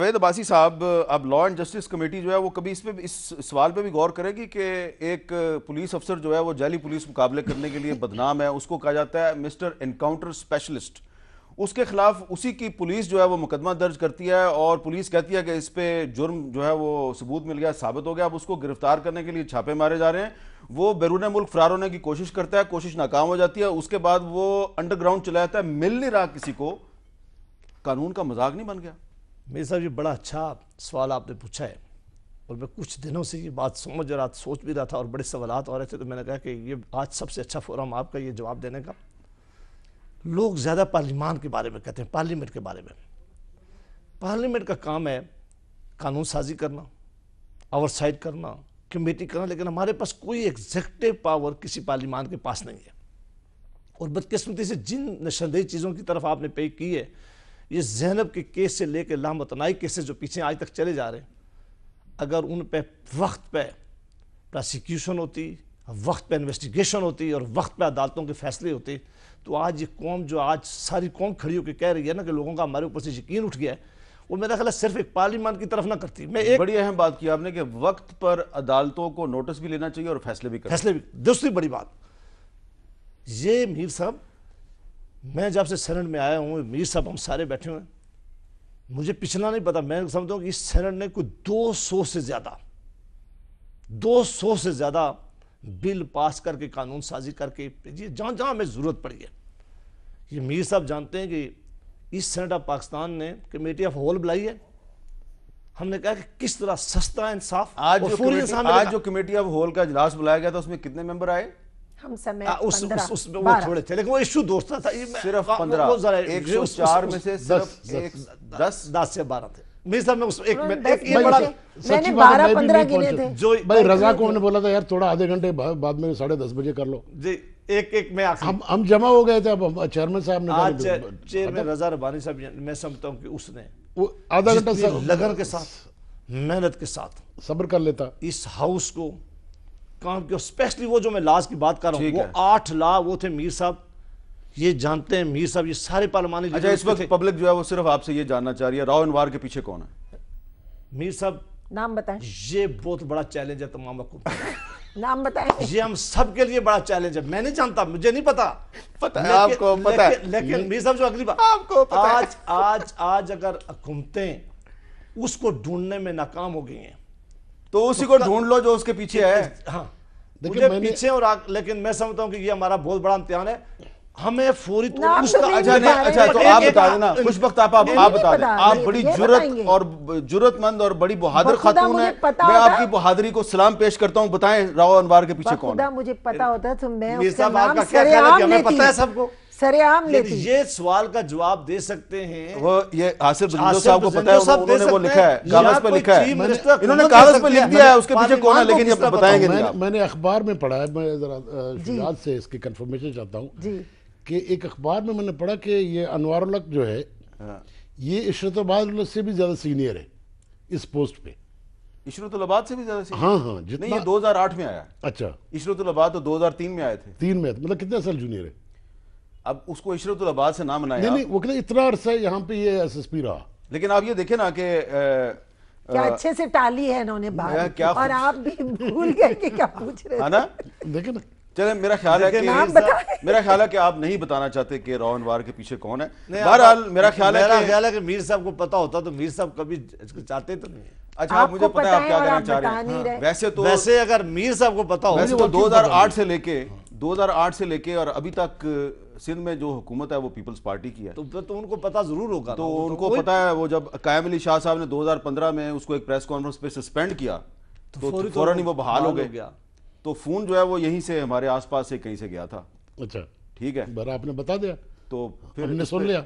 فہد عباسی صاحب، اب law and justice committee جو ہے وہ کبھی اس سوال پہ بھی غور کرے گی کہ ایک پولیس افسر جو ہے وہ جعلی پولیس مقابلے کرنے کے لیے بدنام ہے، اس کو کہا جاتا ہے مسٹر انکاؤنٹر اسپیشلسٹ، اس کے خلاف اسی کی پولیس جو ہے وہ مقدمہ درج کرتی ہے اور پولیس کہتی ہے کہ اس پہ جرم جو ہے وہ ثبوت مل گیا، ثابت ہو گیا، اب اس کو گرفتار کرنے کے لیے چھاپے مارے جا رہے ہیں، وہ بیرون ملک فرار ہونے کی کوشش کرتا ہے، کوشش ناکام ہو جاتی ہے، اس کے بعد وہ انڈر گراؤنڈ چلا جاتا ہے، مل نہیں رہا کسی کو، قانون کا مذاق نہیں بن گیا؟ میرے صاحب یہ بڑا اچھا سوال آپ نے پوچھا ہے، اور میں کچھ دنوں سے یہ بات سمجھ رہا تھا، سوچ بھی رہا تھا، اور بڑے سوالات ہو رہے تھے، تو میں نے کہا کہ یہ آج سب سے اچھا فورم آپ کا یہ جواب دینے کا۔ لوگ زیادہ پارلیمان کے بارے میں کہتے ہیں، پارلیمنٹ کے بارے میں۔ پارلیمنٹ کا کام ہے قانون سازی کرنا، اوور سائٹ کرنا، کمیٹی کرنا، لیکن ہمارے پاس کوئی ایگزیکٹو پاور کسی پارلیمان کے پاس نہیں ہے۔ اور بدقسمتی سے جن نشاندہی چیزوں کی طرف آپ نے پے کی ہے، یہ زینب کے کیس سے لے کے لامتنائی کیسز جو پیچھے آج تک چلے جا رہے ہیں، اگر ان پہ وقت پہ پراسیکیوشن ہوتی، وقت پہ انویسٹیگیشن ہوتی اور وقت پہ عدالتوں کے فیصلے ہوتے، تو آج یہ قوم جو آج ساری قوم کھڑی ہو کے کہہ رہی ہے نا کہ لوگوں کا ہمارے اوپر سے یقین اٹھ گیا ہے، وہ میرا خیال ہے صرف ایک پارلیمان کی طرف نہ کرتی۔ میں ایک بڑی اہم بات کی آپ نے کہ وقت پر عدالتوں کو نوٹس بھی لینا چاہیے اور فیصلے بھی کرنا فیصلے بھی۔ دوسری بڑی بات یہ میر صاحب، میں جب سے سینٹ میں آیا ہوں، میر صاحب ہم سارے بیٹھے ہوئے ہیں، مجھے پچھلا نہیں پتا، میں سمجھتا ہوں کہ اس سینٹ نے کوئی 200 سے زیادہ بل پاس کر کے، قانون سازی کر کے، جہاں جہاں ہمیں ضرورت پڑی ہے۔ یہ میر صاحب جانتے ہیں کہ اس سینٹ آف پاکستان نے کمیٹی آف ہول بلائی ہے، ہم نے کہا کہ کس طرح سستا انصاف آج اور فوری انصاف آج جو کمیٹی آف ہول کا اجلاس بلایا گیا تھا اس میں کتنے ممبر آئے؟ ہم سمیت اس 15 میں وہ تھوڑے تھے، لیکن وہ ایشو دوست تھا، صرف 15، 104 میں سے صرف 10 سے 12 تھے۔ میر صاحب میں ایک میں نے 12-15 گنے تھے۔ جو بھائی رضا کو ہم نے بولا تھا یار تھوڑا آدھے گھنٹے بعد میں 10:30 بجے کر لو، جی ایک میں ہم جمع ہو گئے تھے، اب چیئرمین صاحب نے آج چیئرمین رضا ربانی صاحب، میں سمجھتا ہوں کہ اس نے آدھا گھنٹہ جتنی لگن کے ساتھ، محنت کے ساتھ صبر کر لیتا، اس ہاؤس کو کام کیا، اسپیشلی وہ جو میں لاز کی بات کر رہا ہوں، وہ 8 لا وہ تھے میر صاحب، یہ جانتے ہیں میر صاحب، یہ سارے پارلیمانی اچھا اس وقت پبلک جو ہے وہ صرف آپ سے یہ جاننا چاہ رہی ہے راؤ انوار کے پیچھے کون ہے؟ میر صاحب نام بتائیں، یہ بہت بڑا چیلنج ہے تمام حکومت، نام بتائیں، یہ ہم سب کے لیے بڑا چیلنج ہے، میں نہیں جانتا، مجھے نہیں پتا، پتہ ہے آپ کو، پتہ ہے لیکن میر صاحب جو اگلی بات آپ کو پتہ ہے، آج اگر حکومتیں اس کو ڈھونڈنے میں ناکام ہو گئی ہیں تو اسی کو ڈھونڈ لو جو اس کے پیچھے ہے۔ ہاں مجھے پیچھے اور لیکن میں سمجھتا ہوں کہ یہ ہمارا بہت بڑا امتحان ہے، ہمیں فوری نام تو نہیں اچھا تو آپ بتا دینا، خوش بخت آپ بتا دیں، آپ بڑی جرت اور جرت مند اور بڑی بہادر خاتون ہیں، میں آپ کی بہادری کو سلام پیش کرتا ہوں، بتائیں راؤ انوار کے پیچھے کون ہے؟ مجھے پتا ہوتا تو میں میر اس کا صاحب آپ نام کا کیا سر خیال ہے کہ عام ہمیں پتا ہے لیتی، سب کو؟ سر عام لیتی۔ یہ سوال کا جواب دے سکتے ہیں وہ یہ آصف بزندو صاحب کو پتا ہے، انہوں نے وہ لکھا ہے، کاغذ پہ لکھا ہے، انہوں نے کاغذ پہ لکھ دیا ہے اس کے پیچھے کون ہے، لیکن یہ بتائیں گے نہیں آپ۔ میں نے اخبار میں پڑھا ہے، میں ذرا شجاعت سے اس کی کنفرمیشن چاہتا ہوں کہ ایک اخبار میں نے پڑھا کہ یہ انوار الحق جو ہے یہ عشرت آباد سے بھی زیادہ سینئر ہے اس پوسٹ پہ، عشرت العباد سے بھی زیادہ سینئر؟ ہاں نہیں، یہ 2008 میں آیا، اچھا عشرت العباد تو 2003 میں آئے تھے، 3 میں، مطلب کتنے سال جونیئر ہے؟ اب اس کو عشرت العباد سے نہ منایا، نہیں وہ کہتے اتنا عرصہ یہاں پہ یہ ایس ایس پی رہا، لیکن آپ یہ دیکھیں نا کہ کیا اچھے سے ٹالی ہے انہوں نے بات، اور آپ بھی بھول گئے کہ کیا پوچھ رہے تھے، دیکھیں نا۔ چلیں میرا خیال ہے کہ آپ نہیں بتانا چاہتے کہ راؤ انوار کے پیچھے کون ہے، بہرحال میرا خیال ہے کہ میر صاحب کو پتا ہوتا تو میر صاحب کبھی چاہتے تو نہیں۔ اچھا آپ مجھے پتا ہے آپ کیا کہنا چاہ رہے ہیں، ویسے اگر میر صاحب کو پتا ویسے تو 2008 سے لے کے اور ابھی تک سندھ میں جو حکومت ہے وہ پیپلز پارٹی کی ہے، تو ان کو پتا ضرور ہوگا، تو ان کو پتا ہے، وہ جب قائم علی شاہ صاحب نے 2015 میں اس کو ایک پریس کانفرنس پہ سسپینڈ کیا تو فوراً ہی وہ بحال ہو گئے، تو فون جو ہے وہ یہیں سے ہمارے آس پاس سے کہیں سے گیا تھا، اچھا ٹھیک ہے، برا آپ نے بتا دیا تو پھر ہم نے سن لیا،